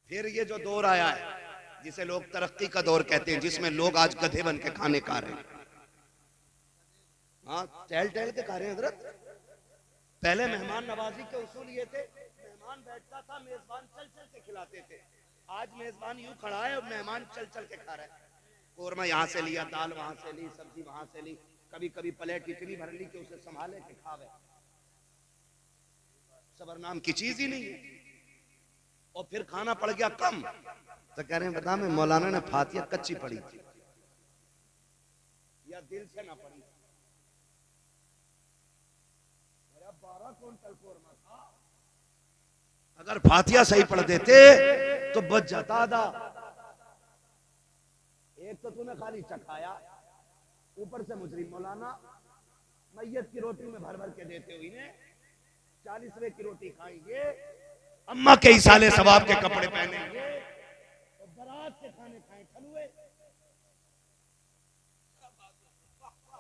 फिर ये जो दौर आया है जिसे लोग तरक्की का दौर कहते हैं, जिसमें लोग आज गधे बन के खाने खा रहे हैं। हाँ, टहल टहल के खा रहे हैं हजरत। पहले मेहमान नवाजी के उसूल ये थे, मेहमान बैठता था, मेजबान चल चल के खिलाते थे। आज मेजबान यूं खड़ा है और मेहमान चल चल के खा रहा है। कोरमा यहाँ से लिया, दाल वहां से ली, सब्जी वहां से ली, कभी कभी प्लेट इतनी भर ली कि उसे संभाले के खावे। सबर नाम की चीज ही नहीं है। और फिर खाना पड़ गया कम तो कह रहे हैं बता मैं मौलाना ने फातिया कच्ची पड़ी थी या दिल से ना पड़ी। 12 क्विंटल कोरमा था, अगर फातिया सही पढ़ देते तो बच जाता आधा। एक तो तूने खाली चखाया, ऊपर से मुजरिम मौलाना मैयत की रोटी में भर भर के देते हुए इन्हें 40वें की रोटी खाएंगे, अम्मा के इसाले सवाब के कपड़े पहनेंगे और बारात के खाने खाए खलुए।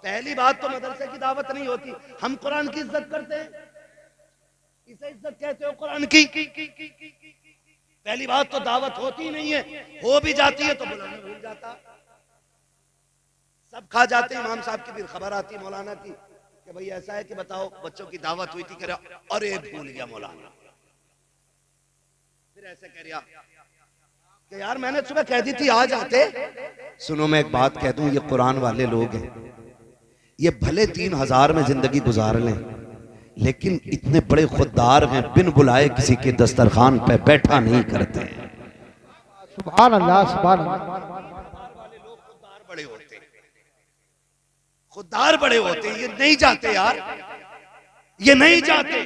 पहली बात तो मदरसे की दावत नहीं होती। हम कुरान की इज्जत करते हैं, इसे इज्जत कहते हो कुरान की। पहली बात तो दावत होती नहीं है, हो भी जाती है तो बुलाना भूल जाता। सब खा जाते हैं, इमाम साहब की फिर खबर आती मौलाना की कि भाई ऐसा है कि बताओ बच्चों की दावत हुई थी, कह रहा अरे भूल गया मौलाना। फिर ऐसे कह रहा कि यार मैंने सुबह कह दी थी आ जाते। सुनो मैं एक बात कह दूं, ये कुरान वाले लोग हैं, ये भले 3000 में जिंदगी गुजार लें लेकिन इतने बड़े खुददार हैं, बिन बुलाए किसी के दस्तरखान पे बैठा नहीं करते। सुभान अल्लाह, सुभान अल्लाह। वाले लोग खुददार बड़े होते हैं, खुददार बड़े होते हैं। ये नहीं जाते यार, ये नहीं जाते।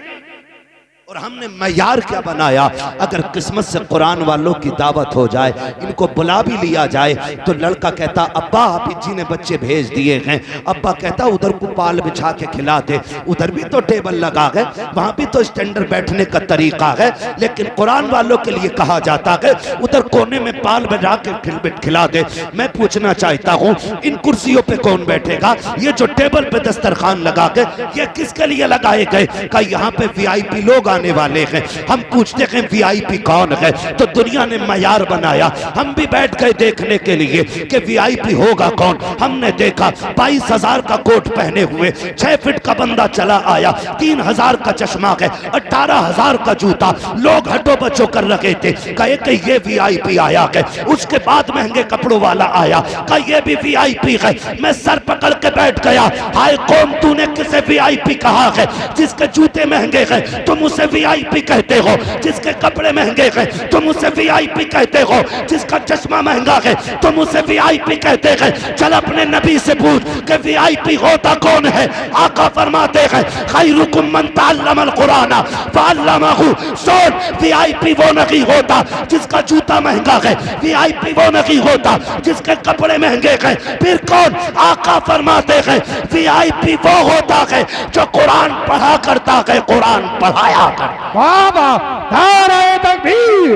और हमने मयार क्या बनाया, अगर किस्मत से कुरान वालों की दावत हो जाए, इनको बुला भी लिया जाए तो लड़का कहता अब्बा हाफिज जी ने बच्चे भेज दिए हैं, अब्बा कहता उधर को पाल बिछा के खिला दे, उधर भी तो टेबल लगा है, वहां भी तो स्टैंडर्ड बैठने का तरीका है, लेकिन कुरान वालों के लिए कहा जाता है उधर कोने में पाल बिछा के खिला दे। मैं पूछना चाहता हूँ इन कुर्सियों पे कौन बैठेगा? ये जो टेबल पे दस्तरखान लगा के ये किसके लिए लगाए गए? का यहाँ पे वीआईपी लोग आने वाले हैं। हम पूछते हैं वीआईपी कौन है, तो दुनिया ने मयार बनाया। हम भी बैठ गए देखने के लिए कि वीआईपी होगा कौन। हमने देखा 22,000 का कोट पहने हुए 6 फीट का बंदा चला आया, 3,000 का चश्मा है, 18,000 का जूता, लोग हटो बचो कर रखे थे। कहे कि ये वीआईपी आया है। उसके बाद महंगे कपड़ों वाला आया, कहा ये भी वीआईपी है। मैं सर पकड़ के बैठ गया, हाय कौम तूने किसे वीआईपी कहा है? जिसके जूते महंगे हैं तुम उसे वीआईपी कहते हो, जिसके कपड़े महंगे हैं तुम उसे वीआईपी कहते हो, जिसका चश्मा महंगा है तुम उसे वीआईपी कहते हैं। चल अपने नबी से पूछ कि वीआईपी होता कौन है? आका फरमाते हैं खैरुकुम मन तअल्लमल कुरान फअल्लमहु। सुन, वीआईपी वो नहीं होता जिसका जूता महंगा है, वीआईपी वो नहीं होता जिसके कपड़े महंगे हैं। फिर कौन? आका फरमाते हैं वीआईपी वो होता है जो कुरान पढ़ा करता है, कुरान पढ़ाया करता। बाबा नारे तकबीर,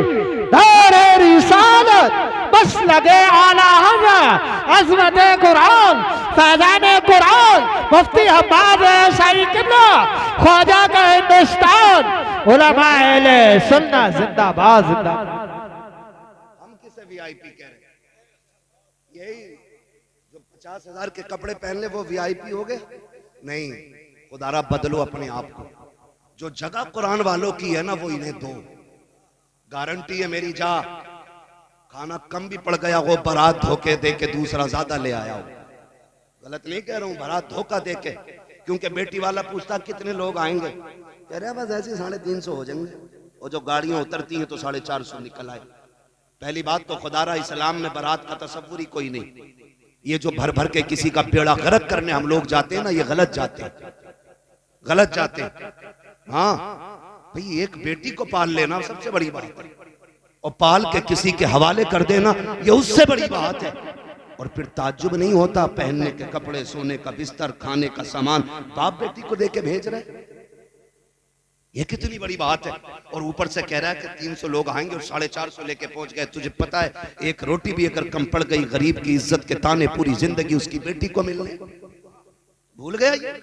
नारे रिसालत, बस लगे आला हज़रत अज़मत कुरान, फैज़ान कुरान, मुफ्ती हम्माद शाही किबला, ख्वाजा का हिंदुस्तान, उलमा अहले सुन्नत जिंदाबाद जिंदाबाद। हम किसे वीआईपी कह रहे हैं? यही जो 50,000 के कपड़े पहन ले वो वीआईपी हो गए? नहीं, खुदारा बदलो अपने आप को। जो जगह कुरान वालों की है ना वो इन्हें दो। गारंटी है मेरी, जा खाना कम भी पड़ गया हो, बारात धोखे दे के दूसरा ज्यादा ले आया हो। गलत नहीं कह रहा हूं, बारात धोखा दे के। क्योंकि बेटी वाला पूछता कितने लोग आएंगे, कह रहे बस ऐसे 350 हो जाएंगे, और जो गाड़ियां उतरती हैं तो 450 निकल आए। पहली बात तो खुदारा इस्लाम में बारात का तसव्वुर ही कोई नहीं। ये जो भर भर के किसी का बेड़ा गर्क करने हम लोग जाते हैं ना, ये गलत जाते हैं, गलत जाते हैं। हाँ भाई, एक बेटी को पाल लेना सबसे बड़ी बात है, और पाल के किसी के हवाले कर देना ये उससे बड़ी बात है। और फिर ताज्जुब नहीं होता, पहनने के कपड़े, सोने का बिस्तर, खाने का सामान बाप बेटी को दे के भेज रहे, ये कितनी बड़ी बात है। और ऊपर से कह रहा है कि 300 लोग आएंगे और 450 लेके पहुंच गए। तुझे पता है एक रोटी भी अगर कम पड़ गई, गरीब की इज्जत के ताने पूरी जिंदगी उसकी बेटी को मिलने। भूल गया ये?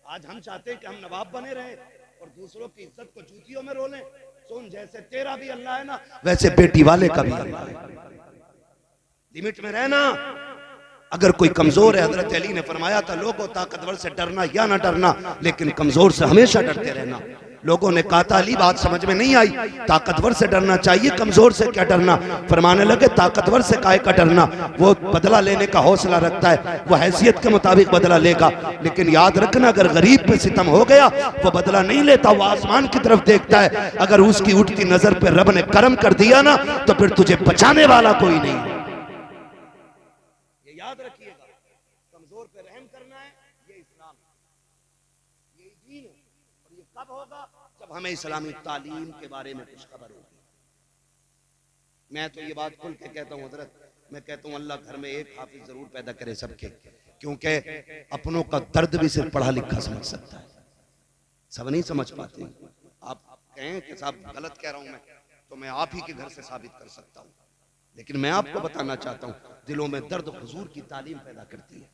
आज हम चाहते हैं कि हम नवाब बने रहें और दूसरों की इज्जत को जूतियों में रोलें। सुन, जैसे तेरा भी अल्लाह है ना, वैसे बेटी वाले का भी अल्लाह है। लिमिट में रहना। अगर कोई कमजोर है, हजरत अली ने फरमाया था लोगों ताकतवर से डरना या ना डरना, लेकिन कमजोर से हमेशा डरते रहना। लोगों ने कहा था अली बात समझ में नहीं आई, ताकतवर से डरना चाहिए, कमजोर से क्या डरना। फरमाने लगे ताकतवर से काहे का डरना, वो बदला लेने का हौसला रखता है, वो हैसियत के मुताबिक बदला लेगा। लेकिन याद रखना अगर गरीब पे सितम हो गया वो बदला नहीं लेता, वो आसमान की तरफ देखता है। अगर उसकी उठती नजर पे रब ने करम कर दिया ना तो फिर तुझे बचाने वाला कोई नहीं। ये याद रखिएगा, कमजोर पे रहम करना है, ये इस्लाम, ये दीन है। और ये कब होगा? जब हमें इस्लामी तालीम के बारे में कुछ खबर होगी। मैं तो ये बात खुल के कहता हूँ हजरत, मैं कहता हूँ अल्लाह घर में एक हाफिज जरूर पैदा करे सबके, क्योंकि अपनों का दर्द भी सिर्फ पढ़ा लिखा समझ सकता है, सब नहीं समझ पाते। आप कहें कि साहब गलत कह रहा हूं मैं, तो मैं आप ही के घर से साबित कर सकता हूं। लेकिन मैं आपको बताना चाहता हूं, दिलों में दर्द हुजूर की तालीम पैदा करती है,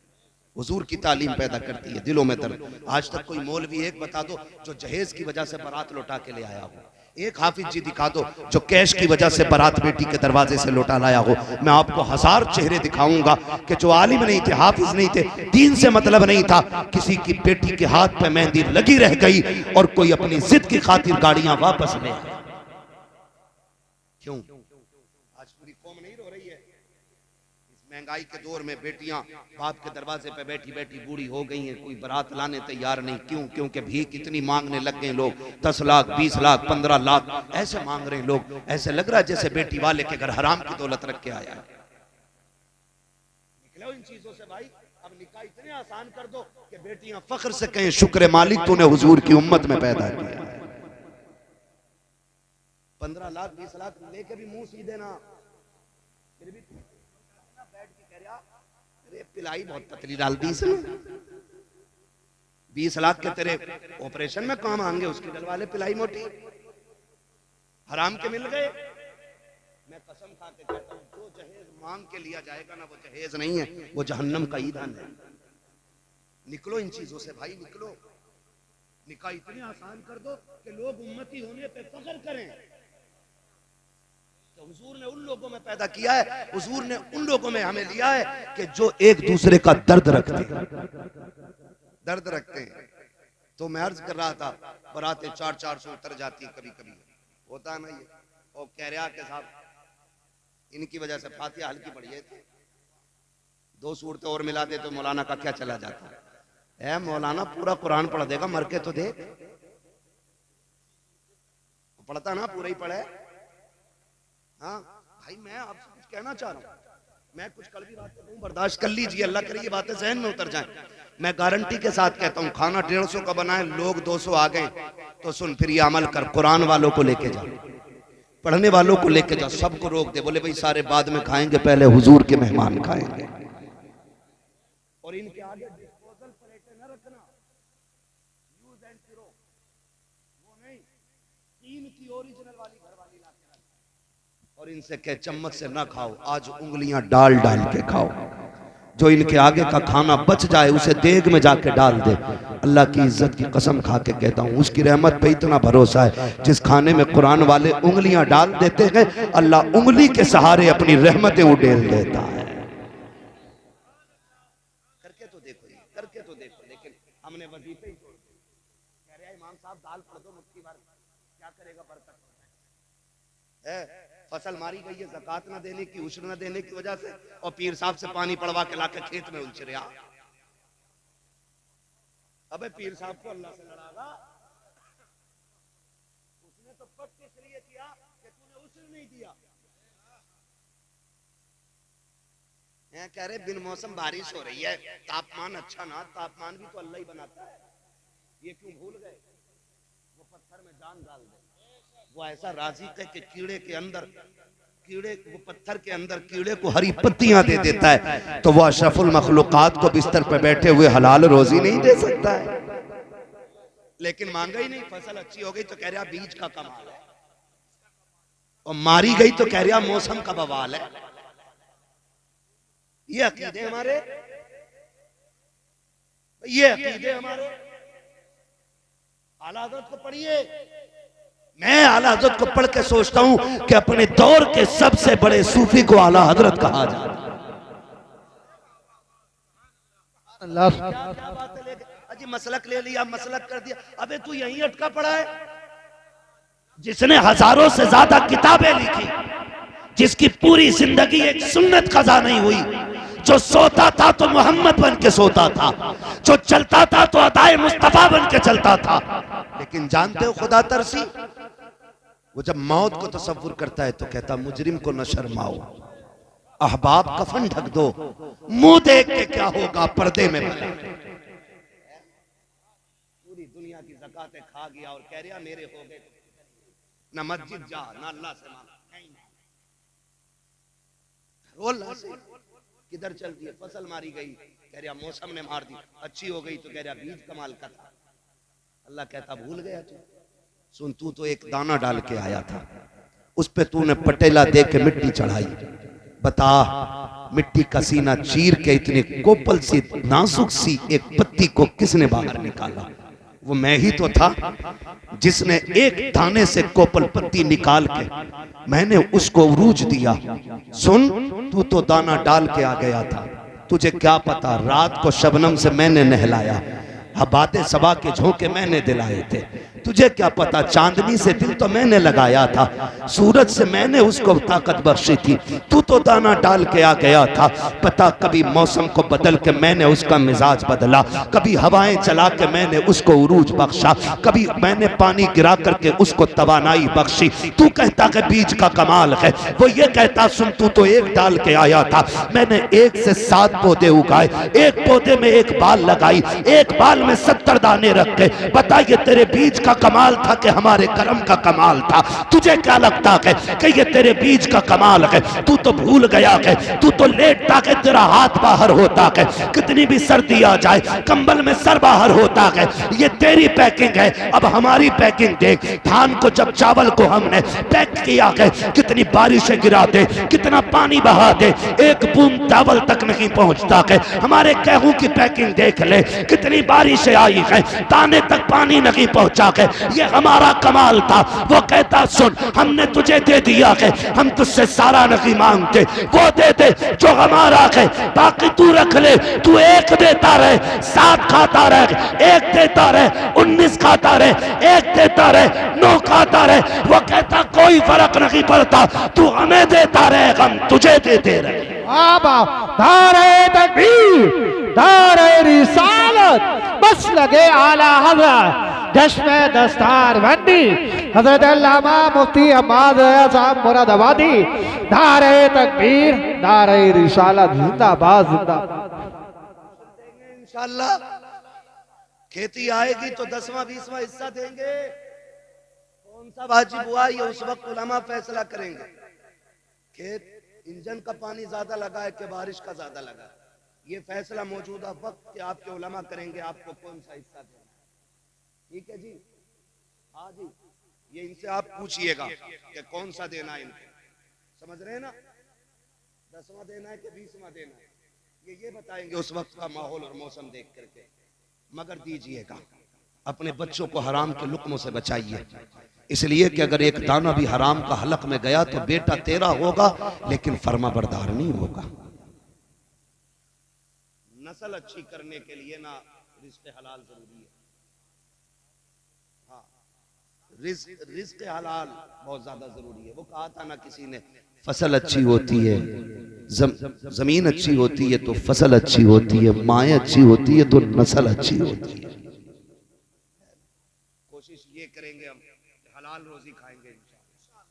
हुजूर की तालीम पैदा करती है दिलों में दर्द। आज तक कोई मौलवी एक बता दो जो जहेज की वजह से बारात लौटा के ले आया हो, एक हाफिज जी दिखा दो जो कैश की वजह से बारात बेटी के दरवाजे से लौटा लाया हो। मैं आपको 1000 चेहरे दिखाऊंगा कि जो आलिम नहीं थे, हाफिज नहीं थे, दीन से मतलब नहीं था, किसी की बेटी के हाथ पे मेहंदी लगी रह गई और कोई अपनी जिद की खातिर गाड़ियां वापस ले आया। क्यों? आज पूरी कौम नहीं रो रही है? इस महंगाई के दौर में बेटियां बाप के दरवाजे पे बैठी बैठी बूढ़ी हो गई हैं, कोई बारात लाने तैयार नहीं। क्यों? क्योंकि भीख इतनी मांगने लग गए लोग, 10 लाख 20 लाख 15 लाख ऐसे मांग रहे हैं लोग। ऐसे लग रहा है जैसे बेटी वाले के घर हराम की दौलत रख के आया है। निकलो इन चीजों से भाई। अब निकाह इतने आसान कर दो कि बेटियां फख्र से कहें शुक्र मालिक तूने हुजूर की उम्मत में पैदा किया। 15 लाख 20 लाख लेके भी मुंह सीधे ना, फिर भी बैठ के कह रहा अरे पिलाई बहुत पतली डाल दी इसने। 20 लाख के तेरे ऑपरेशन में काम आएंगे, उसके गल वाले पिलाई मोटी हराम के मिल गए। मैं कसम खा के कहता हूं जो जहेज मांग के लिया जाएगा ना वो जहेज नहीं है, वो जहन्नम का ईंधन है। निकलो इन चीजों से भाई, निकलो। निकाह इतनी आसान कर दो कि लोग उम्मती होने पे फख्र करें। तो हुजूर ने उन लोगों में पैदा किया है, हुजूर ने उन लोगों में हमें लिया है कि जो एक दूसरे का दर्द रखते हैं। तो मैं अर्ज कर रहा था बरातें 400 उतर जाती कभी कभी, होता ना ये। और कह रहा कि साहब इनकी वजह से फातिहा हल्की पड़ गई थी, 2 सूरतें और मिला दे तो मौलाना का क्या चला जाता है। मौलाना पूरा कुरान पढ़ देगा, मर के तो देख। पढ़ता ना पूरा ही पढ़े। हाँ भाई मैं आपसे कुछ कहना चाह रहा हूँ, मैं कुछ कल भी बात कर रहा हूँ, बर्दाश्त कर लीजिए, अल्लाह करे ये बातें जहन में उतर जाएं। मैं गारंटी के साथ कहता हूँ खाना 150 का बनाए, लोग 200 आ गए तो सुन फिर ये अमल कर, कुरान वालों को लेके जा, पढ़ने वालों को लेके जा, सबको रोक दे, बोले भाई सारे बाद में खाएंगे, पहले हुजूर के मेहमान खाएंगे। और इनके आगे डिस्पोजल प्लेटें न रखना, यूज एंड थ्रो, वो नहीं, तीन की ओरिजिनल वाली घर वाली ला के रखना। और इनसे कह चम्मच से ना खाओ, आज उंगलियां डाल डाल के खाओ। जो इनके आगे का खाना बच जाए उसे देग में जाके डाल दे। अल्लाह की इज्जत की कसम खा के कहता हूँ उसकी रहमत पे इतना भरोसा है, जिस खाने में कुरान वाले उंगलियां डाल देते हैं अल्लाह उंगली के सहारे अपनी रहमतें उड़ेल देता है। करके तो देखो, करके तो देखो। लेकिन हमने वजीफे ही छोड़ दिए। कह रहे इमाम साहब दाल पढ़ दो मुट्ठी भर, क्या करेगा बरकत है। फसल मारी गई है ज़कात न देने की, उश्र न देने की वजह से, और पीर साहब से पानी पड़वा के लाके खेत में उलझ रहा। अबे पीर साहब को अल्लाह से लड़ागा, उसने तो पक्ष इसलिए किया कि तूने उश्र नहीं दिया। कह रहे बिन मौसम बारिश हो रही है, तापमान अच्छा ना, तापमान भी तो अल्लाह ही बनाता है, ये क्यों भूल गए? वो पत्थर में जान डाल दे, वो ऐसा राज़िक़ है कि कीड़े के अंदर, कीड़े वो पत्थर के अंदर कीड़े को हरी पत्तियां दे देता है, तो वो अशरफुल मखलूकात को बिस्तर पर बैठे हुए हलाल रोजी नहीं दे सकता है। लेकिन मांगा ही नहीं, फसल अच्छी हो गई तो कह रहा बीज का कमाल है, और मारी गई तो कह रहा मौसम का बवाल है। ये अकीदे हमारे, ये अकीदे हमारे। आला हज़रत को पढ़िए, मैं आला हजरत को पढ़ के सोचता हूं कि अपने दौर के सबसे बड़े सूफी को आला हजरत कहा जाता है। अजी मसलक ले लिया, मसलक कर दिया, अबे तू यहीं अटका पड़ा है। जिसने हजारों से ज्यादा किताबें लिखी, जिसकी पूरी जिंदगी एक सुन्नत कज़ा नहीं हुई, जो सोता था तो मोहम्मद बन के सोता था, जो चलता था तो अताए मुस्तफा बन के चलता था। लेकिन जानते हो खुदा तरसी, वो जब मौत को तसव्वुर करता है तो कहता मुजरिम को न शर्माओ, अहबाब कफन ढक दो, मुंह देख के क्या होगा पर्दे में भला। पूरी दुनिया की ज़कातें खा गया और कह रहा मेरे हो गए, ना मस्जिद जा ना अल्लाह से मांग, किधर चल दिए, फसल मारी गई, कह रहा मौसम ने मार दी, अच्छी हो गई तो कह रहा बीज कमाल का था। अल्लाह कहता भूल गया तू, सुन तू तो एक दाना डाल के आया था, उस पे तूने पटेला दे के मिट्टी चढ़ाई, बता मिट्टी का सीना चीर के इतने कोपल सी नाजुक सी एक पत्ती को किसने बाहर निकाला? वो मैं ही तो था जिसने एक दाने से कोपल पत्ती निकाल के मैंने उसको उरूज दिया। सुन तू तो दाना डाल के आ गया था, तुझे क्या पता रात को शबनम से मैंने नहलाया, हबाते सबा के झोंके मैंने दिलाए थे, तुझे क्या पता चांदनी से दिल तो मैंने लगाया था, सूरज से मैंने उसको ताकत बख्शी थी, तू तो दाना डाल के आ गया था। पता कभी मौसम को बदल के मैंने उसका मिजाज बदला, कभी हवाएं चला के मैंने उसको उरूज बख्शा, कभी मैंने पानी गिरा करके उसको तवानाई बख्शी। तू कहता कि बीज का कमाल है, वो ये कहता सुन तू तो एक डाल के आया था, मैंने 1 से 7 पौधे उगाए, एक पौधे में एक बाल लगाई, एक बाल में 70 दाने रख के, बता ये तेरे बीज का कमाल था कि हमारे कर्म का कमाल था? तुझे क्या लगता है कि ये तेरे बीज का कमाल है? तू तो भूल गया है, तू तो लेटता है तेरा हाथ बाहर होता है, कितनी भी सर्दी आ जाए कंबल में सर बाहर होता है। ये तेरी पैकिंग है, अब हमारी पैकिंग देख। धान को जब चावल को हमने पैक किया है, कितनी बारिशें गिरा दे, कितना पानी बहा दे, एक बूंद चावल तक नहीं पहुंचता है। हमारे गेहूं की पैकिंग देख ले, कितनी बारिशें आई है, दाने तक पानी नहीं पहुंचा है। ये हमारा कमाल था। वो कहता सुन हमने तुझे दे दिया है, हम तुझसे सारा नहीं मांगते, वो दे दे जो हमारा है, बाकी तू रख ले। तू 1 देता रहे, 7 खाता रहे, 1 देता रहे, 19 खाता रहे, 1 देता रहे, 9 खाता रहे। वो कहता कोई फर्क नहीं पड़ता, तू हमें देता रहे, हम तुझे देते रहे। नारे तकबीर, नारे रिसालत, बस लगे आला हज़रत, जश्न दस्तार बंदी हजरत अल्लामा मुफ्ती अहमद साहब मुरादाबादी। नारे तकबीर, नारे रिसालत, जिंदाबाद जिंदाबाद। इंशाअल्लाह खेती आएगी तो 10वां 20वां हिस्सा देंगे। कौन सा वाजिब हुआ ये उस वक्त उलमा फैसला करेंगे। खेत इंजन का पानी ज्यादा लगा है कि बारिश का ज्यादा लगा, ये फैसला मौजूदा वक्त के आपके उलमा करेंगे, आपको कौन सा हिस्सा देना। ठीक है जी, हाँ जी, ये इनसे आप पूछिएगा कि कौन सा देना है इनको, समझ रहे हैं ना, 10वां देना है कि 20वां देना है, ये बताएंगे उस वक्त का माहौल और मौसम देख करके। मगर दीजिएगा अपने बच्चों को हराम के लुक्मों से बचाइए, इसलिए कि अगर एक दाना भी हराम का हलक में गया तो बेटा तेरा होगा लेकिन फर्मा बरदार नहीं होगा। नस्ल अच्छी करने के लिए ना रिज़्क़ हलाल जरूरी है। हाँ, रिज़्क़ हलाल बहुत ज्यादा जरूरी है। वो कहा था ना किसी ने, फसल अच्छी होती है, जमीन अच्छी होती है तो फसल अच्छी होती है, माएँ अच्छी होती है तो नस्ल अच्छी होती है। कोशिश ये करेंगे हम हलाल रोजी खाएंगे इंशाअल्लाह,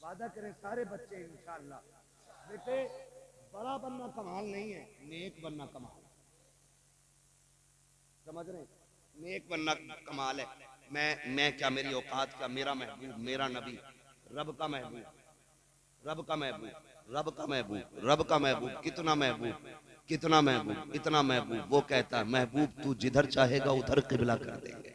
वादा करें सारे बच्चे इंशाअल्लाह। बेटे बड़ा बनना कमाल नहीं है, नेक बनना कमाल, समझ रहे हैं, नेक बनना कमाल है। मैं क्या, मेरी औकात क्या, मेरा महबूब, मेरा नबी, रब का महबूब, रब का महबूब, रब का महबूब, रब का महबूब, कितना महबूब, कितना महबूब, इतना महबूब। वो कहता है महबूब तू जिधर चाहेगा उधर किबला कर देंगे।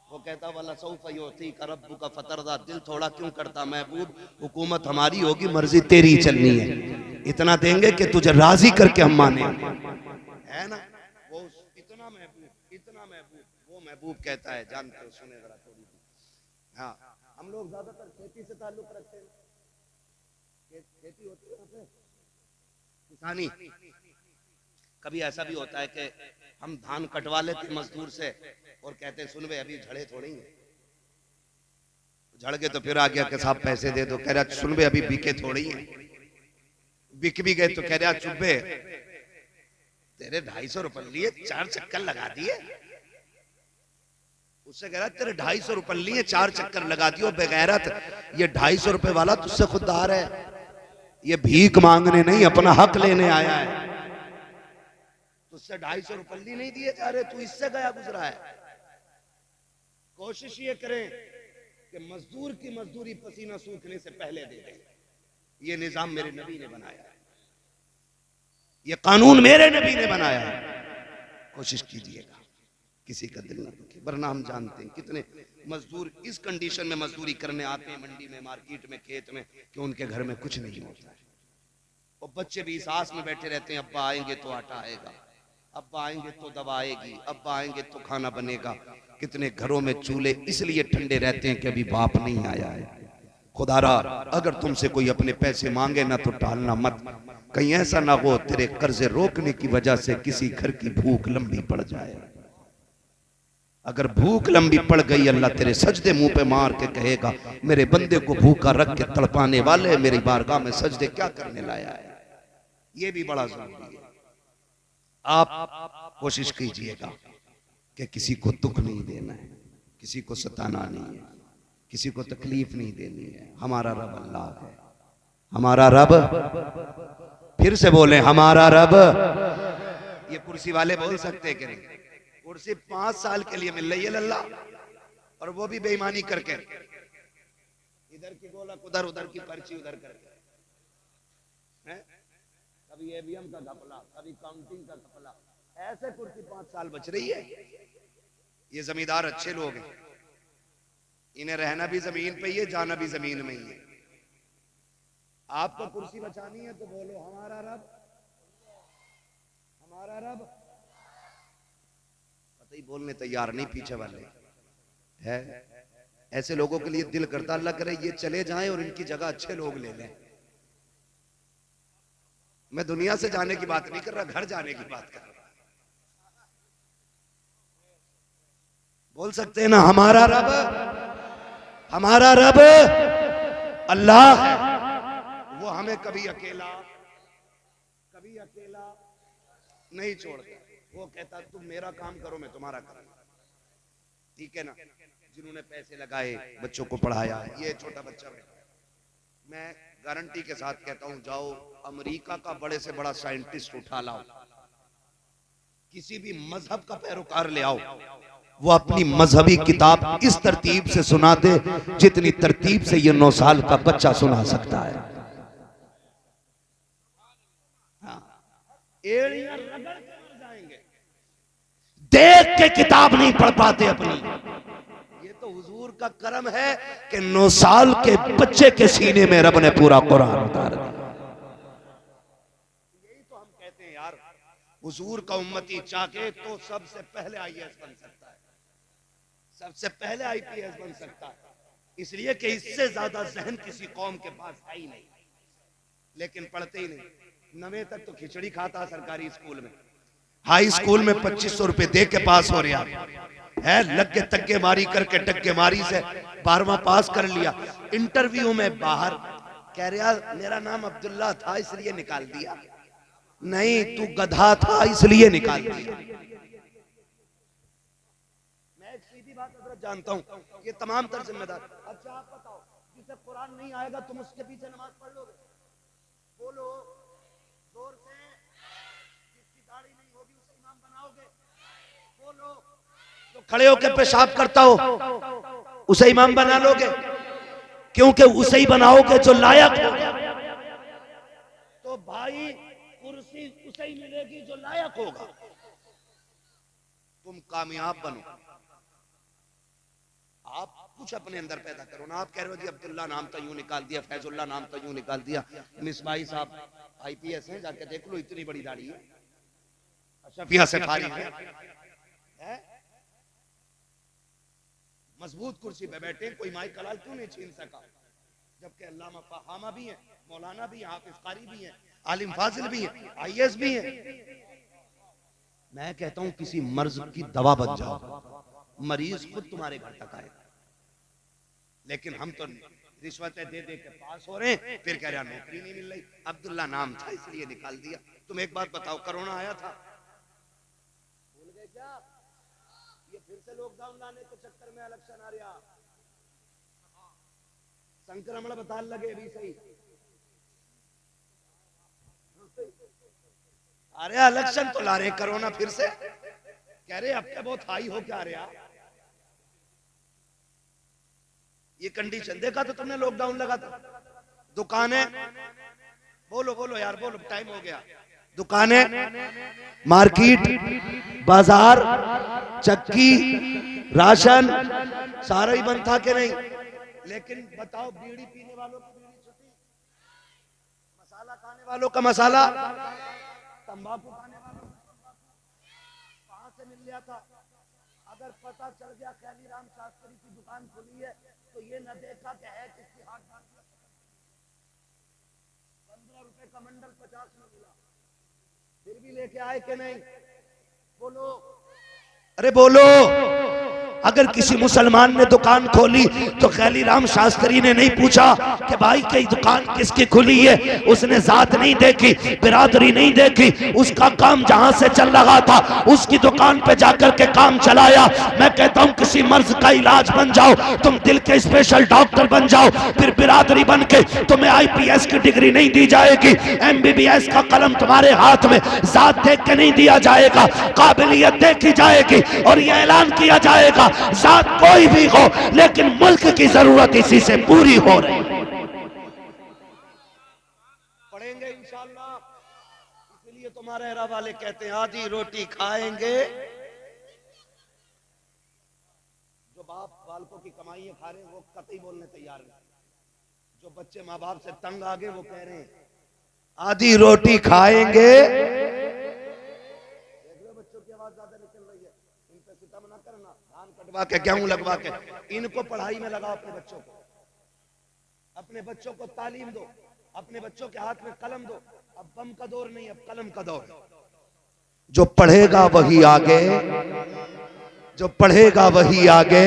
वो कहता वाला सौफ योती का रब्बु का फतरदा, दिल थोड़ा क्यों करता महबूब, हुकूमत हमारी होगी, मर्जी तेरी चलनी है, इतना देंगे कि तुझे राजी करके हम माने, है ना। वो इतना महबूब, इतना महबूब, वो महबूब कहता है, जानते हो, सुने जरा थोड़ी हाँ, हम लोग ज्यादातर खेती से ताल्लुक रखते हैं, खेती होती है यहाँ पे, किसानी। कभी ऐसा भी होता है कि हम धान कटवा लेते मजदूर से और कहते हैं सुन बे अभी झड़े थोड़ी हैं, झड़ के तो फिर आ गया कि साहब पैसे दे दो, कह रहा सुन बे अभी बिके थोड़ी हैं, बिक भी गए तो कह रहा चुप्पे तेरे 250 रुपए लिए 4 चक्कर लगा दिए, उससे कह रहा तेरे 250 रुपए लिए 4 चक्कर लगा दियो बेगैरत, ये 250 रुपए वाला तुझसे खुददार है, ये भीख मांगने नहीं अपना हक लेने आया है, तुझसे 250 रुपए नहीं दिए जा रहे, तू इससे गया गुजरा है। कोशिश ये करें कि मजदूर की मजदूरी पसीना सूखने से पहले दे दें, ये निजाम मेरे नबी ने बनाया है, ये कानून मेरे नबी ने बनाया है। कोशिश कीजिएगा किसी का दिल न दुखे, वरना हम जानते हैं कितने मजदूर इस कंडीशन में मजदूरी करने आते हैं मंडी में, मार्केट में, खेत में, कि उनके घर में कुछ नहीं होता है, और बच्चे भी इस आस में बैठे रहते हैं अब्बा आएंगे तो आटा आएगा, अब्बा आएंगे तो दवा आएगी, अब्बा आएंगे तो खाना बनेगा। कितने घरों में चूल्हे इसलिए ठंडे रहते हैं कि अभी बाप नहीं आया है। खुदारा अगर तुमसे कोई अपने पैसे मांगे ना तो टालना मत, कहीं ऐसा ना हो तेरे कर्जे रोकने की वजह से किसी घर की भूख लंबी पड़ जाए। अगर भूख लंबी पड़ गई अल्लाह तेरे सजदे मुंह पे मार के कहेगा मेरे बंदे को भूखा रख के तड़पाने वाले मेरी बारगाह में सजदे क्या करने लाया है। ये भी बड़ा जरूरी है। आप कोशिश कीजिएगा कि किसी को दुख नहीं देना है, किसी को सताना नहीं है, किसी को तकलीफ नहीं देनी है। हमारा रब अल्लाह है, हमारा रब, फिर से बोले हमारा रब। ये कुर्सी वाले बोल सकते हैं कि नहीं, कुर्सी 5 साल के लिए मिल रही है लल्ला, और वो भी बेईमानी करके, इधर की गोलक उधर, उधर की पर्ची उधर करके, कभी एवीएम का घपला, कभी काउंटिंग का घपला, ऐसे कुर्सी 5 साल बच रही है। ये जमींदार अच्छे लोग हैं, इन्हें रहना भी जमीन पे ही है, जाना भी जमीन में ही है। आपको कुर्सी बचानी है तो बोलो हमारा रब, हमारा रब। पता ही बोलने तैयार नहीं पीछे वाले है। ऐसे लोगों के लिए दिल करता अल्लाह करे ये चले जाएं और इनकी जगह अच्छे लोग ले लें। मैं दुनिया से जाने की बात नहीं कर रहा, घर जाने की बात कर रहा। बोल सकते हैं ना हमारा रब, हमारा रब अल्लाह है, वो हमें कभी अकेला नहीं छोड़ता। वो कहता तुम मेरा काम करो मैं तुम्हारा करूंगा, ठीक है ना। जिन्होंने पैसे लगाए बच्चों को पढ़ाया, ये छोटा बच्चा है, मैं गारंटी के साथ कहता हूं जाओ अमेरिका का बड़े से बड़ा साइंटिस्ट उठा लाओ, किसी भी मजहब का पैरोकार ले आओ, वो अपनी मजहबी किताब इस तरतीब से सुना दे जितनी तरतीब से ये 9 साल का बच्चा सुना सकता है। एड़ियां रगड़ के मर जाएंगे, देख के किताब नहीं पढ़ पाते अपनी। ये तो हुजूर का करम है कि 9 साल के बच्चे के सीने में रब ने पूरा कुरान उतार दिया। यही तो हम कहते हैं यार, हुजूर का उम्मती चाहे तो सबसे पहले आईएएस बन सकता है, सबसे पहले आईपीएस बन सकता है, इसलिए कि इससे ज्यादा जहन किसी कौम के पास है ही नहीं, लेकिन पढ़ते ही नहीं। 9वीं तक तो खिचड़ी खाता सरकारी स्कूल में, हाई स्कूल में 2500 रुपए दे के पास हो रहा है, लग के तक्के मारी करके टक्के मारी से 12वां पास कर लिया। इंटरव्यू में बाहर कह रहा मेरा नाम अब्दुल्ला था इसलिए निकाल दिया, नहीं तू गधा था इसलिए निकाल दिया। मैं एक सीधी बात हजरत जानता हूं, ये तमाम तर जिम्मेदार। अच्छा आप बताओ जिसे कुरान नहीं आएगा तुम उसके पीछे नमाज पढ़ लोगे? बोलो जोर से। जिसकी दाढ़ी नहीं होगी उसे इमाम बनाओगे? बोलो। जो खड़े होकर पेशाब करता हो उसे इमाम बना लोगे? क्योंकि उसे ही बनाओगे जो लायक होगा। तो भाई कुर्सी उसे ही मिलेगी जो लायक होगा। तुम कामयाब बनो, आप कुछ अपने अंदर पैदा करो ना। आप कह रहे हो जी अब्दुल्ला नाम तो यूं निकाल दिया, फैजुल्ला नाम तो यूं निकाल दिया, मिसबाही साहब आईपीएस हैं, जाके देख लो इतनी बड़ी दाढ़ी है, शफिया से फारिग है। मजबूत कुर्सी पे बैठे, कोई माई कलाल क्यों नहीं छीन सका, जबकि अल्लामा फहामा भी हैं, मौलाना भी हैं, हाफिज कारी भी हैं, आलिम फाजिल भी हैं, आईएएस भी हैं। मैं कहता हूं किसी मर्ज की दवा बन जाओ, मरीज खुद तुम्हारे घर तक आएगा। लेकिन हम तो रिश्वतें दे दे के पास हो रहे हैं, फिर कह रहे हैं नौकरी नहीं मिल रही। अब्दुल्ला नाम था इसलिए निकाल दिया। तुम एक बात बताओ, कोरोना आया था, भूल गए क्या? ये फिर से लॉकडाउन लाने के चक्कर में इलेक्शन आ रहा, संक्रमण बता लगे भी सही। अरे इलेक्शन तो ला रहे, कोरोना फिर से कह रहे अब क्या बहुत हाई हो क्या रहा। ये कंडीशन देखा तो तुमने, लॉकडाउन लगा था, दुकानें, बोलो बोलो यार बोलो, टाइम हो गया। दुकानें, मार्केट, बाजार, चक्की, राशन सारा ही बंद था कि नहीं? लेकिन बताओ, बीड़ी पीने वालों की बीड़ी छुट्टी, मसाला खाने वालों का मसाला, तंबाकू खाने वालों कहां से मिल गया था? अगर पता चल गया ख्याली राम शास्त्री की दुकान खुली है तो ये न देखा कि है किसकी हाथ बांध दिया। 15 रुपए का मंडल 50 में मिला, फिर भी लेके आए कि नहीं? बोलो, अरे बोलो। अगर किसी मुसलमान ने दुकान खोली तो ख्याली राम शास्त्री ने नहीं पूछा कि भाई की दुकान किसकी खुली है, उसने जात नहीं देखी, बिरादरी नहीं देखी, उसका काम जहां से चल रहा था उसकी दुकान पे जाकर के काम चलाया। मैं कहता हूं किसी मर्ज का इलाज बन जाओ, तुम दिल के स्पेशल डॉक्टर बन जाओ, फिर बिरादरी बन के तुम्हें आईपीएस की डिग्री नहीं दी जाएगी, एमबीबीएस का कलम तुम्हारे हाथ में जात देख के नहीं दिया जाएगा, काबिलियत देखी जाएगी और यह ऐलान किया जाएगा जात कोई भी हो लेकिन मुल्क की जरूरत इसी से पूरी हो रही। पढ़ेंगे इंशाअल्लाह, इसलिए तुम्हारे एरा वाले कहते हैं आधी रोटी खाएंगे। जो बाप बालकों की कमाई खा रहे हैं वो कतई बोलने तैयार नहीं, जो बच्चे माँ बाप से तंग आ गए वो कह रहे हैं आधी रोटी खाएंगे। बच्चों की आवाज ज्यादा निकल रही है, इन पे सितम ना करना, धान कटवा के गेहूं लगवा के, इनको पढ़ाई में लगाओ, अपने बच्चों को, अपने बच्चों को तालीम दो, अपने बच्चों के हाथ में कलम दो। अब बम का दौर नहीं, अब कलम का दौर। जो पढ़ेगा वही आगे, जो पढ़ेगा वही आगे,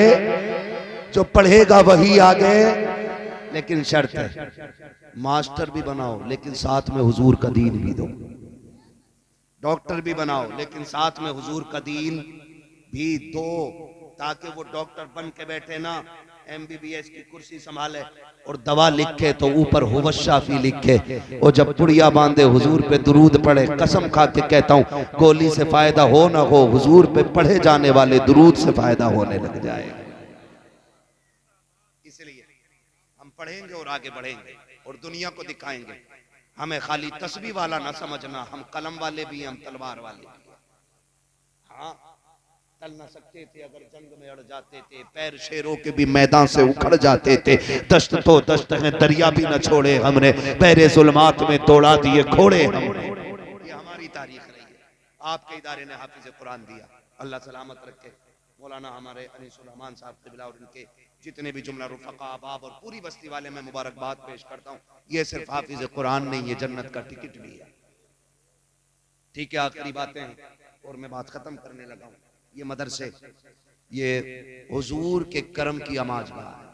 जो पढ़ेगा वही आगे। लेकिन शर्त है, मास्टर भी बनाओ लेकिन साथ में हुजूर का दीन भी दो, डॉक्टर भी बनाओ लेकिन साथ में हुजूर का दीन भी दो, ताकि वो डॉक्टर बन के बैठे ना, एमबीबीएस की कुर्सी संभाले और दवा लिखे तो ऊपर हुवशाफी लिखे, और जब पुड़िया बांधे हुजूर पे दुरूद पढ़े। कसम खा के कहता हूँ गोली से फायदा हो ना हो, हुजूर पे पढ़े जाने वाले दुरूद से फायदा होने लग जाएगा। इसलिए हम पढ़ेंगे और आगे बढ़ेंगे और दुनिया को दिखाएंगे। हमें खाली तस्बीह वाला ना समझना, हम कलम वाले भी हैं, हम तलवार वाले भी हैं। हाँ, टल ना सकते थे अगर जंग में अड़ जाते थे, पैर शेरों के भी मैदान से उखड़ जाते थे, दश्त तो दश्त है दरिया भी न छोड़े हमने, बहरे जुल्मात में तोड़ा दिए खोड़े हमने। ये हमारी तारीख रही है, आपके इदारे ने हाफिज कुरान दिया, अल्लाह सलामत रखे। मौलाना हमारे अनीसुर रहमान साहब क़िबला और उनके जितने भी जुमला रुफ़क़ा अहबाब और पूरी बस्ती वाले मैं मुबारकबाद पेश करता हूँ। ये सिर्फ हाफिज कुरान नहीं, ये जन्नत का टिकट भी है। ठीक है, आखिरी बातें और मैं बात खत्म करने लगा हूँ। ये मदरसे, ये हुजूर के करम की आमाजगाह है,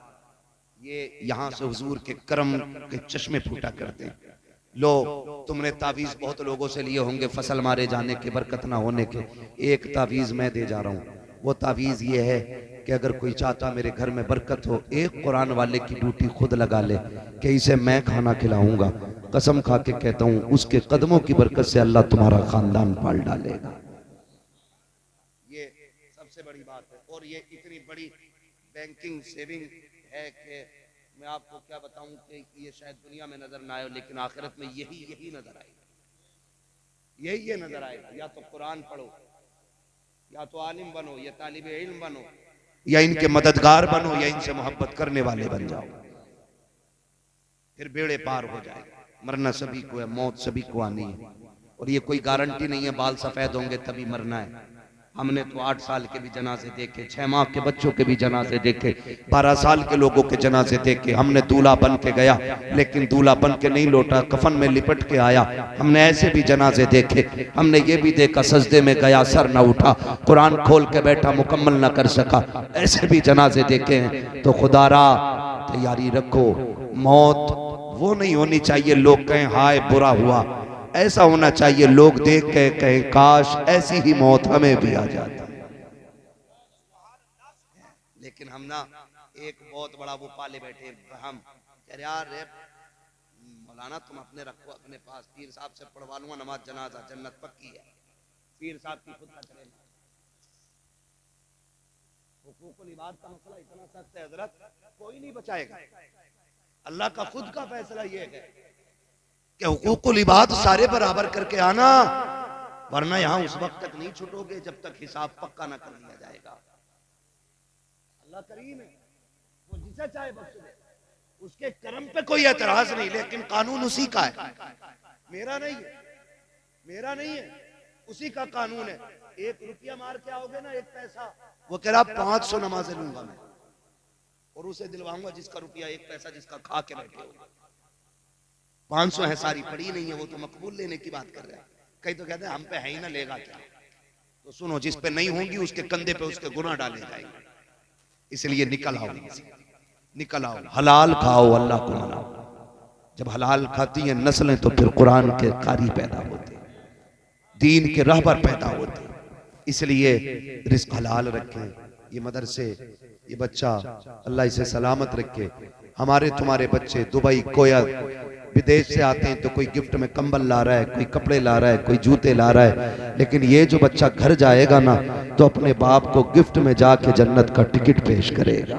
ये यहाँ से हुजूर के करम के चश्मे फूटा करते हैं। लो, तुमने तावीज़ बहुत लोगों से लिए होंगे फसल मारे जाने के, बरकत ना होने के। एक तावीज़ मैं दे जा रहा हूँ, वो तावीज़ ये है कि अगर कोई चाहता मेरे घर में बरकत हो, एक कुरान वाले की ड्यूटी खुद लगा ले कि इसे मैं खाना खिलाऊंगा। कसम खा के कहता हूँ उसके कदमों की बरकत से अल्लाह तुम्हारा खानदान पाल डालेगा। ये सबसे बड़ी बात है। और ये इतनी बड़ी बैंकिंग सेविंग है कि मैं आपको क्या बताऊं कि ये शायद दुनिया में नजर ना आए, लेकिन आखिरत में यही नजर आएगा, यही नजर आएगा। या तो कुरान पढ़ो, या तो आलिम बनो, या तालिब इल्म बनो, या इनके मददगार बनो, या इनसे मोहब्बत करने वाले बन जाओ, फिर बेड़े पार हो जाएगा। मरना सभी को है, मौत सभी को आनी है, और ये कोई गारंटी नहीं है बाल सफेद होंगे तभी मरना है। हमने तो 8 साल के भी जनाजे देखे, 6 माह के बच्चों के भी जनाजे देखे, 12 साल के लोगों के जनाजे देखे। हमने दूल्हा बन के गया लेकिन दूल्हा बन के नहीं लौटा, कफन में लिपट के आया। हमने ऐसे भी जनाजे देखे। हमने ये भी देखा सजदे में गया सर न उठा, कुरान खोल के बैठा मुकम्मल न कर सका, ऐसे भी जनाजे देखे हैं। तो खुदारा तैयारी रखो, मौत वो नहीं होनी चाहिए लोग कहें हाय बुरा हुआ, ऐसा होना चाहिए लोग देख के कहें काश ऐसी ही मौत हमें भी आ जाती। लेकिन हम ना एक बहुत बड़ा वो पाले बैठे, हम कह रहे यार मौलाना तुम अपने रखो अपने पास, पीर साहब से पढ़वा लूंगा नमाज जनाजा, जन्नत पक्की है। पीर साहब की खुद का करें। हुकूकुल इबाद का मसला इतना सख्त है हजरत, कोई नहीं बचाएगा। अल्लाह का खुद का फैसला ये है कि हुकूकुल इबाद सारे बराबर करके आना, वरना यहां उस वक्त तक नहीं छूटोगे जब तक हिसाब पक्का ना कर लिया जाएगा। अल्लाह करीम है, वो जिसे चाहे बख्श दे, उसके करम पे कोई एतराज नहीं, लेकिन कानून उसी का है, मेरा नहीं है, मेरा नहीं है, उसी का कानून है। 1 रुपया मार के आओगे ना, 1 पैसा, वो कह रहा 500 नमाजें लूंगा मैं और उसे दिलवाऊंगा जिसका रुपया 1 पैसा जिसका खा के बैठे हो। 500 है सारी पड़ी नहीं है, वो तो मकबूल लेने की बात कर रहा है। कई तो कहते हैं हम पे है ही ना, लेगा क्या। तो सुनो, जिस पे नहीं होंगी उसके कंधे पे उसके गुनाह डाले जाएंगे। इसलिए निकल आओ, निकल आओ, हलाल खाओ, अल्लाह को मनाओ। जब हलाल खाती हैं नस्लें तो फिर कुरान के कारी पैदा होते, दीन के रहबर पैदा होते। इसलिए रिस्क हलाल रखें। ये मदरसे, ये बच्चा अल्लाह इसे सलामत रखे। हमारे तुम्हारे बच्चे दुबई कोया विदेश से आते हैं तो कोई गिफ्ट में कंबल ला रहा है, कोई कपड़े ला रहा है, कोई जूते ला रहा है, लेकिन ये जो बच्चा घर जाएगा ना तो अपने बाप को गिफ्ट में जाके जन्नत का टिकट पेश करेगा,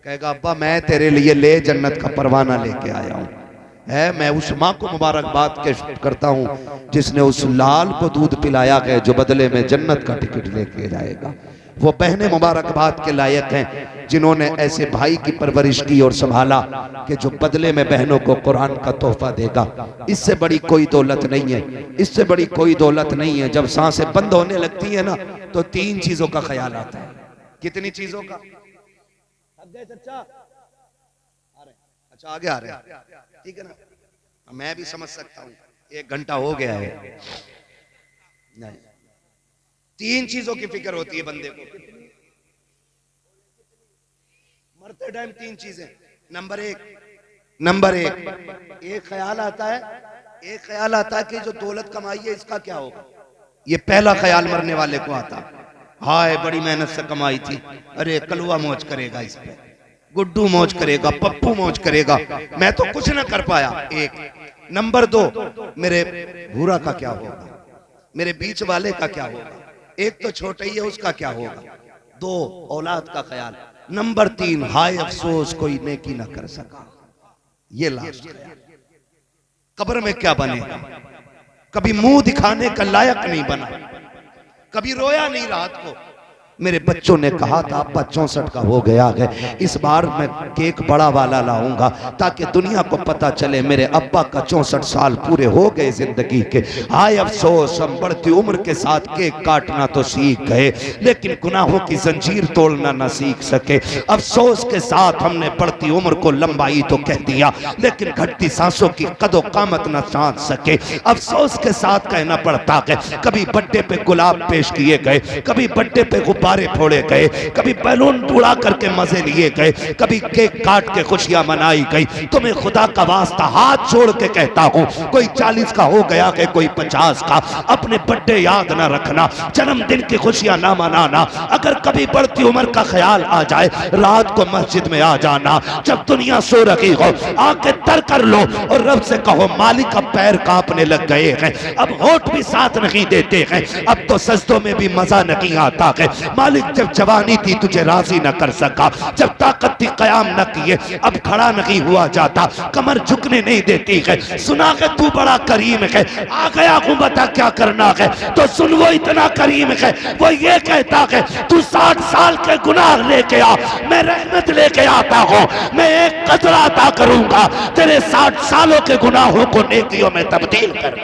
कहेगा अब्बा मैं तेरे लिए ले जन्नत का परवाना लेके आया हूँ। है मैं उस माँ को मुबारकबाद करता हूँ जिसने उस लाल को दूध पिलाया है जो बदले में जन्नत का टिकट लेके जाएगा। वो बहनें मुबारकबाद के लायक हैं जिन्होंने ऐसे भाई की परवरिश की और संभाला कि जो बदले में बहनों को कुरान का तोहफा देगा। इससे बड़ी कोई दौलत नहीं है, इससे बड़ी कोई दौलत नहीं है। जब सांसें बंद होने लगती है ना तो 3 चीजों का ख्याल आता है। कितनी चीजों का? अच्छा आगे आ रहे हैं, ठीक है ना, मैं भी समझ सकता हूँ, 1 घंटा हो गया है। नहीं, 3 चीजों की फिक्र होती है बंदे को मरते टाइम। 3 चीजें। नंबर एक एक ख्याल आता है, एक ख्याल आता है कि जो दौलत कमाई है इसका क्या होगा। ये पहला ख्याल मरने वाले को आता, हाय बड़ी मेहनत से कमाई थी, अरे कलुआ मौज करेगा इस पे, गुड्डू मौज करेगा, पप्पू मौज करेगा, मैं तो कुछ ना कर पाया। एक। नंबर 2, मेरे भूरा का क्या होगा, मेरे बीच वाले का क्या होगा, एक तो छोटा ही है उसका क्या होगा। 2, औलाद का ख्याल। नंबर 3, हाय अफसोस कोई नेकी ना कर सका। ये लास्ट ख्याल। कब्र में क्या बनेगा, कभी मुंह दिखाने का लायक नहीं बना, कभी रोया नहीं रात को। मेरे बच्चों ने कहा था अब्बा 64 का हो गया है, इस बार मैं केक बड़ा वाला लाऊंगा ताकि दुनिया को पता चले मेरे अब्बा का 64 साल पूरे हो गए जिंदगी के। हाय अफसोस हम बढ़ती उम्र के साथ केक काटना तो सीख गए लेकिन गुनाहों की जंजीर तोड़ना ना सीख सके। अफसोस के साथ हमने बढ़ती उम्र को लंबाई तो कह दिया लेकिन घटती सांसों की कदो कामत न साध सके। अफसोस के साथ कहना पड़ता है कभी बर्थडे पे गुलाब पेश किए गए, कभी बर्थडे पे गुब्बारे फोड़े गए, कभी बैलून उड़ा करके मजे लिए गए, कभी केक काट के खुशियां मनाई गई। तुम्हें खुदा का वास्ता हाथ जोड़ के कहता हूं, कोई 40 का हो गया है कोई 50 का, अपने बर्थडे याद ना रखना, जन्मदिन की खुशियां ना मनाना। अगर कभी बढ़ती उम्र का ख्याल आ जाए रात को मस्जिद में आ जाना, जब दुनिया सो रही हो आके तर कर लो और रब से कहो मालिक अब पैर कांपने लग गए हैं, अब होठ भी साथ नहीं देते हैं, अब तो सजदों में भी मजा नहीं आता है। मालिक जब जवानी थी तुझे राजी न कर सका, जब ताकत थी कयाम न किए, अब खड़ा नहीं हुआ जाता, कमर झुकने नहीं देती है। सुना है तू बड़ा करीम है, आ गया हूं बता क्या करना है, तो सुन वो इतना करीम है, वो ये कहता है तू 60 साल के गुनाह लेके आ, मैं रहमत लेके आता हूं, मैं एक कतरा अता करूंगा, तेरे 60 सालों के गुनाहों को नेकियों में तब्दील कर।